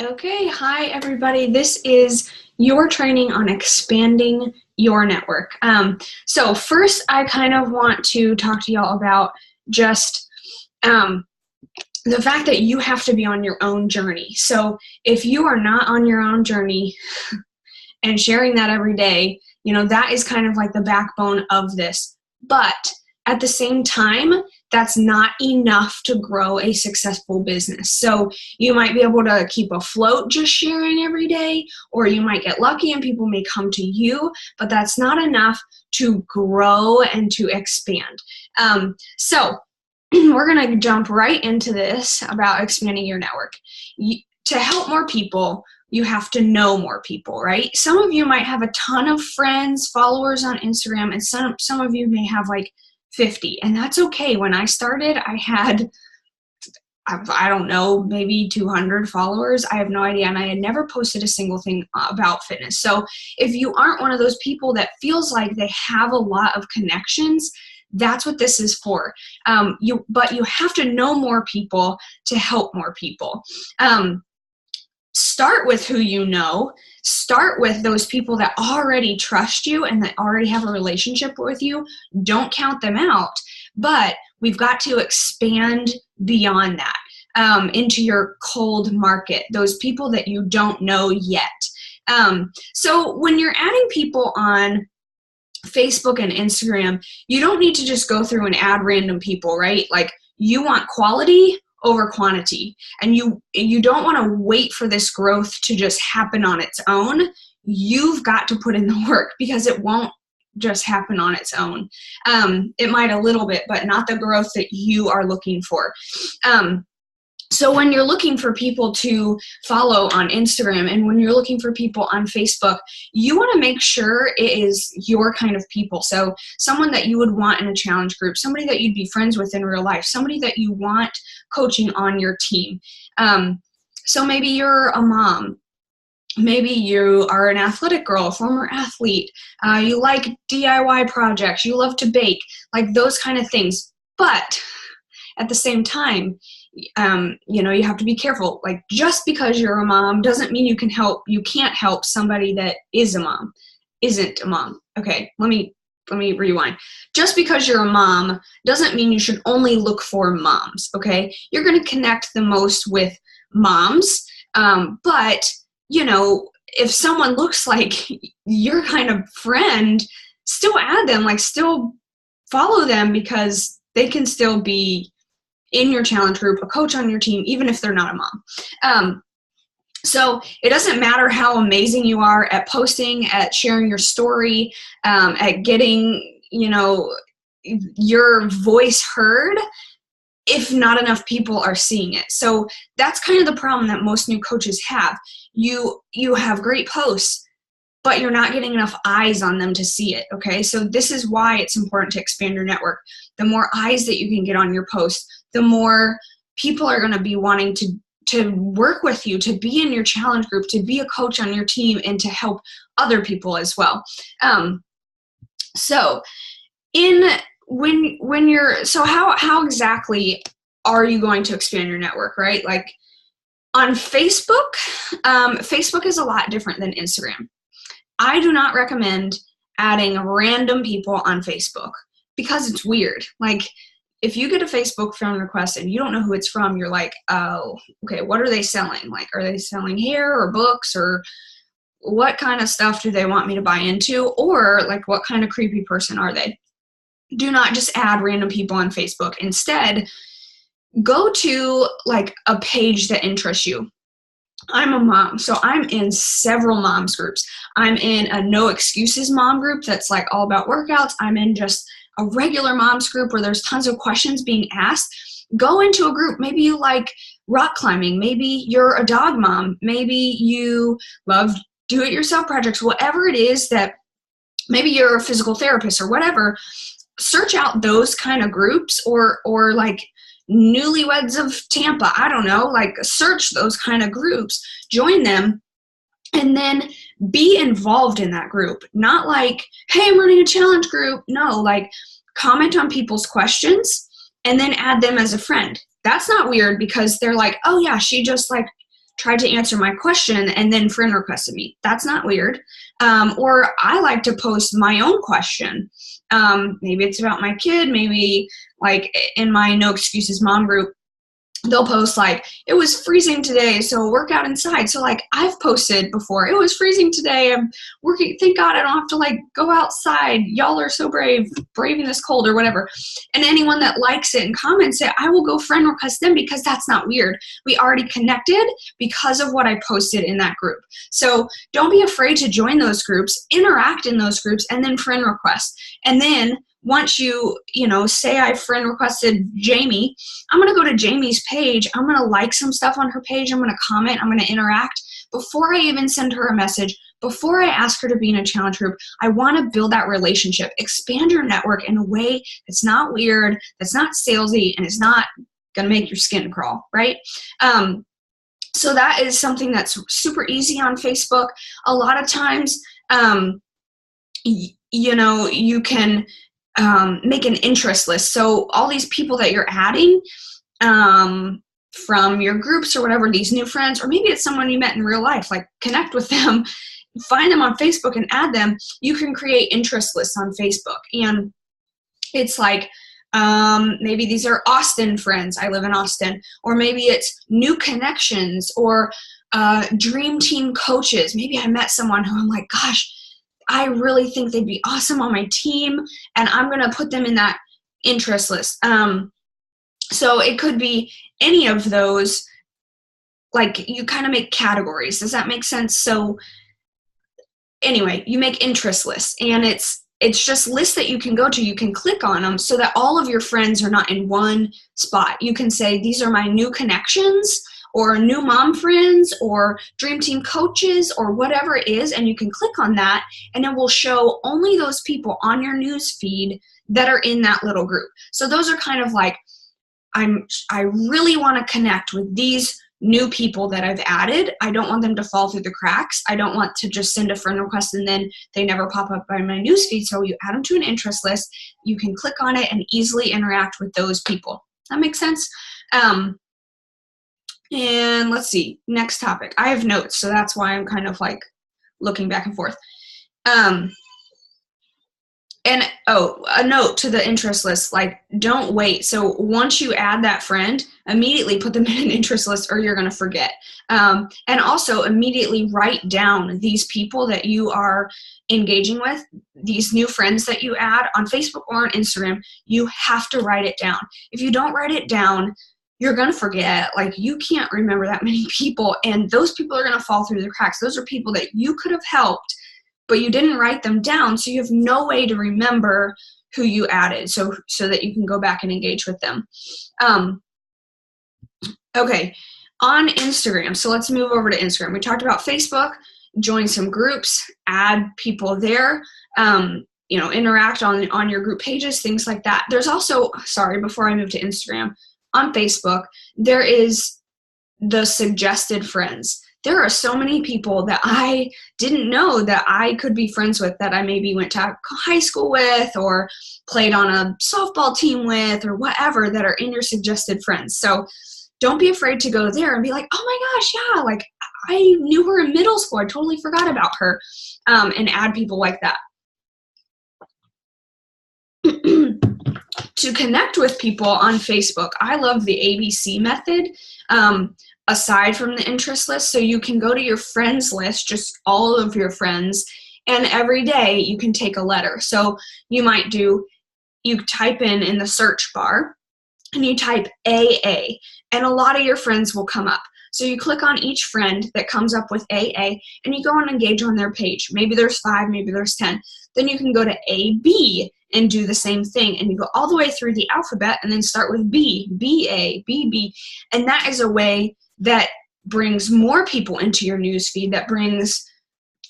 Okay, hi everybody. This is your training on expanding your network. So first, I kind of want to talk to y'all about just the fact that you have to be on your own journey. So if you are not on your own journey and sharing that every day, that is kind of like the backbone of this. But at the same time, that's not enough to grow a successful business. So you might be able to keep afloat just sharing every day, or you might get lucky and people may come to you, but that's not enough to grow and to expand. So we're going to jump right into this about expanding your network. To help more people, you have to know more people, right? Some of you might have a ton of friends, followers on Instagram, and some of you may have like 50, and that's okay. When I started, I had, I don't know, maybe 200 followers. I have no idea, and I had never posted a single thing about fitness. So if you aren't one of those people that feels like they have a lot of connections, that's what this is for. But you have to know more people to help more people. Start with who you know. Start with those people that already trust you and that already have a relationship with you. Don't count them out, but we've got to expand beyond that into your cold market, those people that you don't know yet. So when you're adding people on Facebook and Instagram, you don't need to just go through and add random people, right? Like, you want quality over quantity, and you don't want to wait for this growth to just happen on its own. You've got to put in the work, because it won't just happen on its own. It might a little bit, but not the growth that you are looking for. So when you're looking for people to follow on Instagram and when you're looking for people on Facebook, you want to make sure it is your kind of people. So someone that you would want in a challenge group, somebody that you'd be friends with in real life, somebody that you want coaching on your team. So maybe you're a mom. Maybe you are an athletic girl, a former athlete. You like DIY projects. You love to bake, like those kind of things. But at the same time, you have to be careful. Like, just because you're a mom doesn't mean you can't help somebody that isn't a mom. Okay, let me rewind. Just because you're a mom doesn't mean you should only look for moms, okay? You're going to connect the most with moms, but if someone looks like your kind of friend, still add them, like still follow them, because they can still be in your challenge group, a coach on your team, even if they're not a mom. So it doesn't matter how amazing you are at posting, at sharing your story, at getting, your voice heard, if not enough people are seeing it. So that's kind of the problem that most new coaches have. You have great posts, but you're not getting enough eyes on them to see it, okay? So this is why it's important to expand your network. The more eyes that you can get on your post, the more people are going to be wanting to work with you, to be in your challenge group, to be a coach on your team, and to help other people as well. So how exactly are you going to expand your network, right? Like on Facebook, Facebook is a lot different than Instagram. I do not recommend adding random people on Facebook, because it's weird. Like, if you get a Facebook friend request and you don't know who it's from, you're like, oh, okay, what are they selling? Like, are they selling hair or books, or what kind of stuff do they want me to buy into? Or like, what kind of creepy person are they? Do not just add random people on Facebook. Instead, go to like a page that interests you. I'm a mom, so I'm in several moms groups. I'm in a no excuses mom group that's like all about workouts. I'm in just a regular moms group where there's tons of questions being asked. Go into a group. Maybe you like rock climbing. Maybe you're a dog mom. Maybe you love do-it-yourself projects. Whatever it is, that maybe you're a physical therapist or whatever. Search out those kind of groups, or like Newlyweds of Tampa. I don't know, like search those kind of groups, join them, and then be involved in that group. Not like, hey, I'm running a challenge group. No, like comment on people's questions and then add them as a friend. That's not weird, because they're like, oh yeah, she just like tried to answer my question and then friend requested me. That's not weird. Or I like to post my own question. Maybe it's about my kid, maybe like in my No Excuses Mom group, they'll post like, it was freezing today, so work out inside. So like I've posted before, it was freezing today, I'm working, thank God I don't have to like go outside. Y'all are so brave, braving this cold or whatever. And anyone that likes it and comments it, I will go friend request them because that's not weird. We already connected because of what I posted in that group. So don't be afraid to join those groups, interact in those groups, and then friend request. And then once you say I friend requested Jamie, I'm going to go to Jamie's page. I'm going to like some stuff on her page. I'm going to comment. I'm going to interact. Before I even send her a message, before I ask her to be in a challenge group, I want to build that relationship. Expand your network in a way that's not weird, that's not salesy, and it's not going to make your skin crawl, right? So that is something that's super easy on Facebook. A lot of times, you can make an interest list. So all these people that you're adding from your groups or whatever, these new friends, or maybe it's someone you met in real life, like connect with them, find them on Facebook and add them. You can create interest lists on Facebook. And it's like, maybe these are Austin friends. I live in Austin. Or maybe it's new connections or dream team coaches. Maybe I met someone who I'm like, gosh, I really think they'd be awesome on my team, and I'm going to put them in that interest list. So it could be any of those, like you kind of make categories. Does that make sense? So anyway, you make interest lists, and it's just lists that you can go to. You can click on them so that all of your friends are not in one spot. You can say, these are my new connections, or new mom friends, or dream team coaches, or whatever it is, and you can click on that, and it will show only those people on your news feed that are in that little group. So those are kind of like, I really want to connect with these new people that I've added. I don't want them to fall through the cracks. I don't want to just send a friend request and then they never pop up by my news feed. So you add them to an interest list. You can click on it and easily interact with those people. That makes sense? And let's see, next topic. I have notes, so that's why I'm kind of like looking back and forth. A note to the interest list, like don't wait. So once you add that friend, immediately put them in an interest list or you're going to forget. And also immediately write down these people that you are engaging with, these new friends that you add on Facebook or on Instagram. You have to write it down. If you don't write it down, you're going to forget. Like you can't remember that many people, and those people are going to fall through the cracks. Those are people that you could have helped, but you didn't write them down, so you have no way to remember who you added so that you can go back and engage with them. Okay, on Instagram, so let's move over to Instagram. We talked about Facebook, join some groups, add people there, interact on your group pages, things like that. There's also, before I move to Instagram, on Facebook, there is the suggested friends. There are so many people that I didn't know that I could be friends with, that I maybe went to high school with or played on a softball team with or whatever, that are in your suggested friends. So don't be afraid to go there and be like, oh my gosh, yeah, like I knew her in middle school. I totally forgot about her, and add people like that. To connect with people on Facebook, I love the ABC method, aside from the interest list. So you can go to your friends list, just all of your friends, and every day you can take a letter. So you type in the search bar, and you type AA, and a lot of your friends will come up. So you click on each friend that comes up with AA, and you go and engage on their page. Maybe there's 5, maybe there's 10. Then you can go to AB and do the same thing, and you go all the way through the alphabet and then start with B, BA, BB, and that is a way that brings more people into your newsfeed, that brings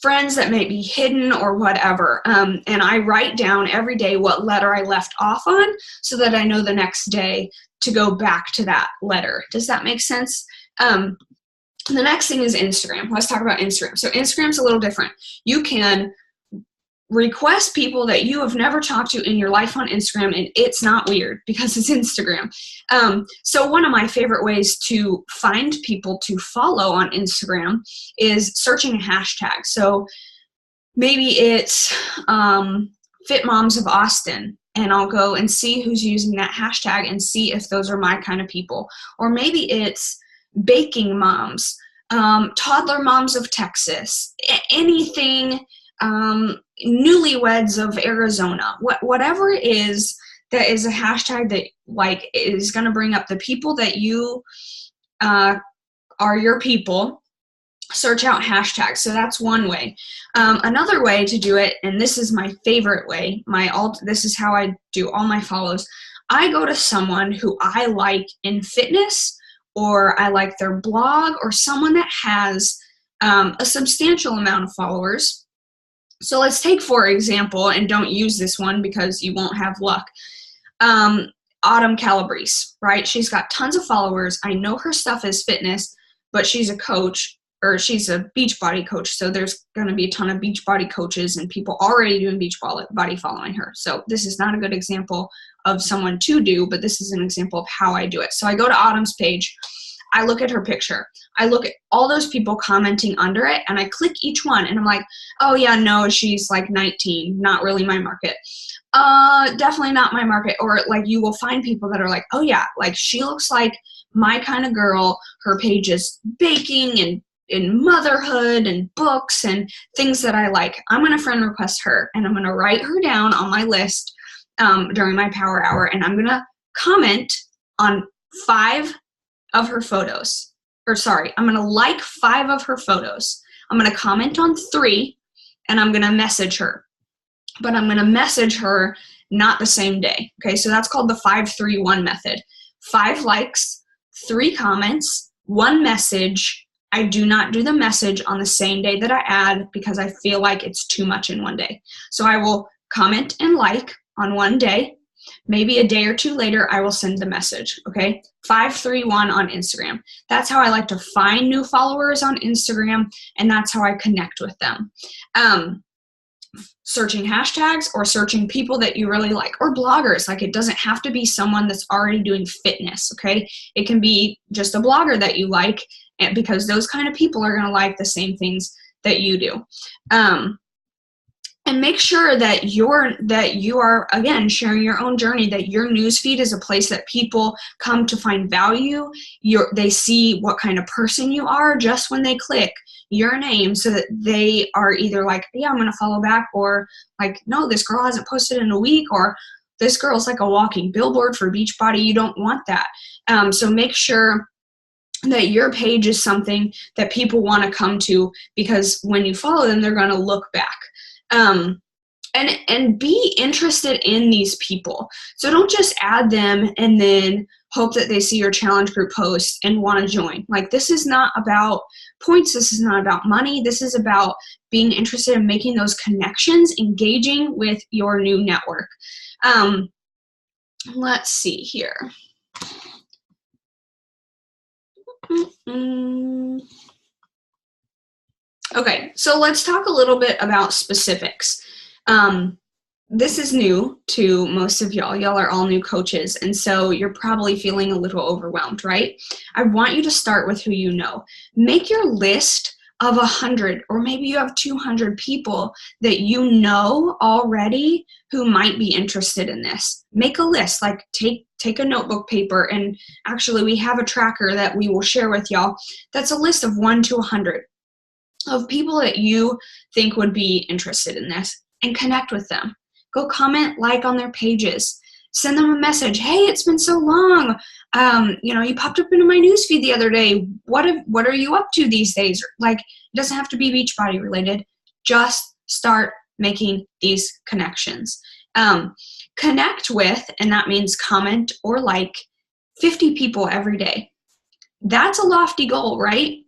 friends that may be hidden or whatever. And I write down every day what letter I left off on so that I know the next day to go back to that letter. Does that make sense? The next thing is Instagram. Let's talk about Instagram. So Instagram's a little different. You can request people that you have never talked to in your life on Instagram, and it's not weird because it's Instagram. So one of my favorite ways to find people to follow on Instagram is searching a hashtag. So maybe it's Fit Moms of Austin, and I'll go and see who's using that hashtag and see if those are my kind of people. Or maybe it's baking moms, toddler moms of Texas, anything, newlyweds of Arizona, whatever it is that is a hashtag that like is going to bring up the people that you are your people. Search out hashtags. So that's one way. Another way to do it, and this is my favorite way, this is how I do all my follows. I go to someone who I like in fitness, or I like their blog, or someone that has a substantial amount of followers. So let's take, for example, and don't use this one because you won't have luck, Autumn Calabrese, right? She's got tons of followers. I know her stuff is fitness, but she's a coach, or she's a Beachbody coach. So there's going to be a ton of Beachbody coaches and people already doing Beachbody following her. So this is not a good example of someone to do, but this is an example of how I do it. So I go to Autumn's page. I look at her picture. I look at all those people commenting under it, and I click each one, and I'm like, oh yeah, no, she's like 19, not really my market. Definitely not my market. Or like you will find people that are like, oh yeah, like she looks like my kind of girl. Her page is baking and in motherhood and books and things that I like. I'm going to friend request her, and I'm going to write her down on my list during my power hour, and I'm going to comment on 5 of her photos. Or sorry, I'm going to like 5 of her photos. I'm going to comment on 3, and I'm going to message her. But I'm going to message her not the same day. Okay, so that's called the 5-3-1 method. 5 likes, 3 comments, 1 message. I do not do the message on the same day that I add because I feel like it's too much in one day. So I will comment and like on one day. Maybe a day or 2 later, I will send the message, okay? 5-3-1 on Instagram. That's how I like to find new followers on Instagram, and that's how I connect with them. Searching hashtags or searching people that you really like, or bloggers. Like, it doesn't have to be someone that's already doing fitness, okay? It can be just a blogger that you like, because those kind of people are going to like the same things that you do. And make sure that you are, again, sharing your own journey, that your newsfeed is a place that people come to find value. They see what kind of person you are just when they click your name, so that they are either like, yeah, I'm going to follow back, or like, no, this girl hasn't posted in a week, or this girl's like a walking billboard for Beachbody. You don't want that. So make sure that your page is something that people want to come to, because when you follow them, they're going to look back. And be interested in these people. So don't just add them and then hope that they see your challenge group post and want to join. Like, this is not about points. This is not about money. This is about being interested in making those connections, engaging with your new network. Let's see here. Okay, so let's talk a little bit about specifics. This is new to most of y'all. Y'all are all new coaches, and so you're probably feeling a little overwhelmed, right? I want you to start with who you know. Make your list of 100, or maybe you have 200 people that you know already who might be interested in this. Make a list, like take a notebook paper, and actually we have a tracker that we will share with y'all. That's a list of 1 to 100 of people that you think would be interested in this, and connect with them. Go comment, like on their pages. Send them a message. Hey, it's been so long. You popped up into my newsfeed the other day. What are you up to these days? Like, it doesn't have to be Beachbody related. Just start making these connections. Connect with, and that means comment or like, 50 people every day. That's a lofty goal, right?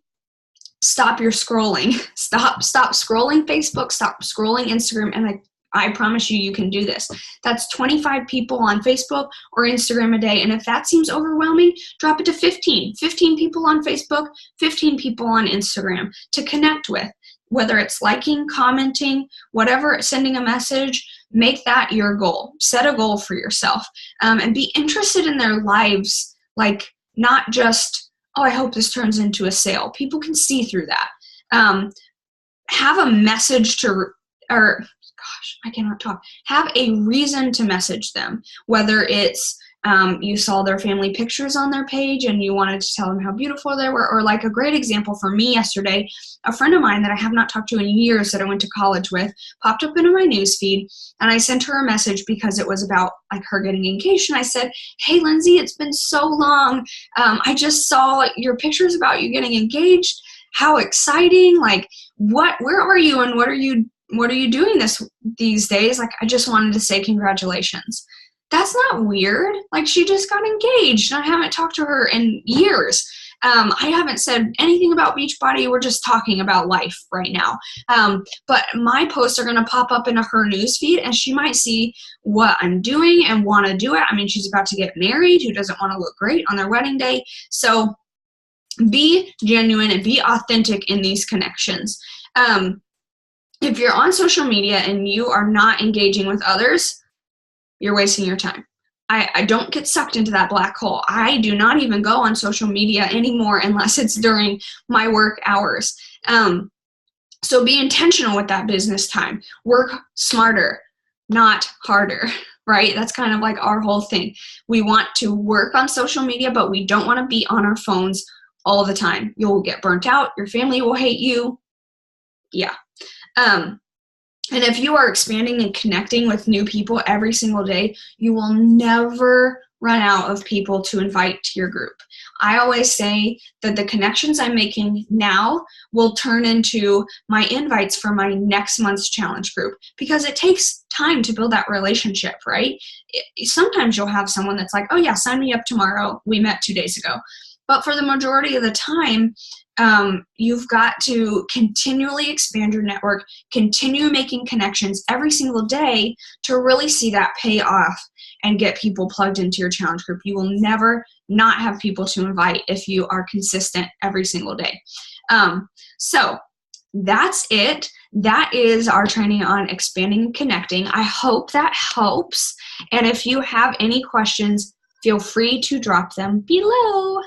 Stop your scrolling. Stop scrolling Facebook. Stop scrolling Instagram. And I promise you can do this. That's 25 people on Facebook or Instagram a day. And if that seems overwhelming, drop it to 15. 15 people on Facebook, 15 people on Instagram to connect with. whether it's liking, commenting, whatever, sending a message, make that your goal. Set a goal for yourself, and be interested in their lives, like not just, oh, I hope this turns into a sale. People can see through that. Have a message I cannot talk. Have a reason to message them, whether it's you saw their family pictures on their page and you wanted to tell them how beautiful they were, or like a great example for me yesterday, a friend of mine that I have not talked to in years that I went to college with popped up into my newsfeed, and I sent her a message because it was about like her getting engaged. And I said, hey, Lindsay, it's been so long. I just saw your pictures about you getting engaged. How exciting. Like, where are you and what are you doing these days? Like, I just wanted to say congratulations. That's not weird. Like, she just got engaged and I haven't talked to her in years. I haven't said anything about Beachbody. We're just talking about life right now. But my posts are going to pop up into her newsfeed and she might see what I'm doing and want to do it. I mean, she's about to get married. Who doesn't want to look great on their wedding day? So be genuine and be authentic in these connections. If you're on social media and you are not engaging with others, you're wasting your time. I don't get sucked into that black hole. I do not even go on social media anymore unless it's during my work hours. So be intentional with that business time. Work smarter, not harder, right? That's kind of like our whole thing. We want to work on social media, but we don't want to be on our phones all the time. You'll get burnt out. Your family will hate you. Yeah. And if you are expanding and connecting with new people every single day, you will never run out of people to invite to your group. I always say that the connections I'm making now will turn into my invites for my next month's challenge group, because it takes time to build that relationship, right? Sometimes you'll have someone that's like, oh yeah, sign me up tomorrow. We met 2 days ago. But for the majority of the time, you've got to continually expand your network, continue making connections every single day to really see that pay off and get people plugged into your challenge group. You will never not have people to invite if you are consistent every single day. So that's it. That is our training on expanding and connecting. I hope that helps. And if you have any questions, feel free to drop them below.